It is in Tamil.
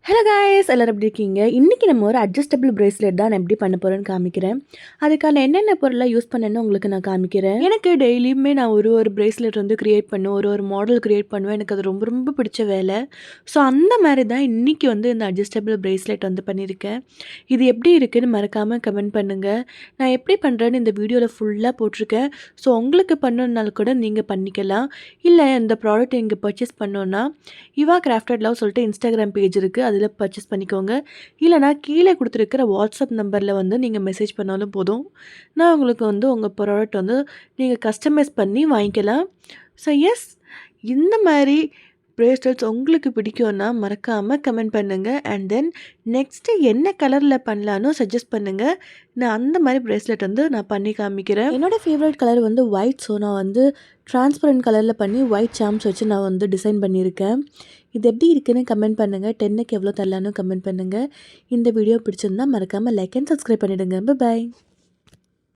ஹலோ காய்ஸ் எல்லாரும் எப்படி இருக்கீங்க? இன்றைக்கி நம்ம ஒரு அட்ஜஸ்டபிள் பிரேஸ்லெட் தான் நான் எப்படி பண்ண போகிறேன்னு காமிக்கிறேன். அதுக்கான என்னென்ன பொருளை யூஸ் பண்ணேன்னு உங்களுக்கு நான் காமிக்கிறேன். எனக்கு டெய்லியுமே நான் ஒரு பிரேஸ்லெட் வந்து க்ரியேட் பண்ணுவேன், ஒரு மாடல் க்ரியேட் பண்ணுவேன். எனக்கு அது ரொம்ப ரொம்ப பிடிச்ச வேலை. ஸோ அந்த மாதிரி தான் இன்றைக்கி வந்து இந்த அட்ஜஸ்டபிள் பிரேஸ்லெட் வந்து பண்ணியிருக்கேன். இது எப்படி இருக்குதுன்னு மறக்காமல் கமெண்ட் பண்ணுங்கள். நான் எப்படி பண்ணுறேன்னு இந்த வீடியோவில் ஃபுல்லாக போட்டிருக்கேன். ஸோ உங்களுக்கு பண்ணணுன்னாலும் கூட நீங்கள் பண்ணிக்கலாம். இல்லை இந்த ப்ராடக்ட் இங்கே பர்ச்சேஸ் பண்ணோன்னா இவா கிராஃப்டட் லவ் சொல்லிட்டு இன்ஸ்டாகிராம் பேஜ் இருக்குது, அதில் பர்ச்சேஸ் பண்ணிக்கோங்க. இல்லைனா கீழே கொடுத்துருக்கிற வாட்ஸ்அப் நம்பரில் வந்து நீங்கள் மெசேஜ் பண்ணாலும் போதும். நான் உங்களுக்கு வந்து உங்கள் ப்ராடக்ட் வந்து நீங்கள் கஸ்டமைஸ் பண்ணி வாங்கிக்கலாம். ஸோ எஸ், இந்த மாதிரி பிரேஸ்லெட்ஸ் உங்களுக்கு பிடிக்கும்னா மறக்காமல் கமெண்ட் பண்ணுங்கள். அண்ட் தென் நெக்ஸ்ட்டு என்ன கலரில் பண்ணலான்னு சஜஸ்ட் பண்ணுங்கள். நான் அந்த மாதிரி பிரேஸ்லெட் வந்து நான் பண்ணி காமிக்கிறேன். என்னோடய ஃபேவரட் கலர் வந்து ஒயிட். ஸோ நான் வந்து ட்ரான்ஸ்பரண்ட் கலரில் பண்ணி ஒயிட் சாம்ஸ் வச்சு நான் வந்து டிசைன் பண்ணியிருக்கேன். இது எப்படி இருக்குன்னு கமெண்ட் பண்ணுங்கள். 10க்கு எவ்வளோ தரலான்னு கமெண்ட் பண்ணுங்கள். இந்த வீடியோ பிடிச்சிருந்தா மறக்காமல் லைக் அண்ட் சப்ஸ்கிரைப் பண்ணிவிடுங்க. பாய்.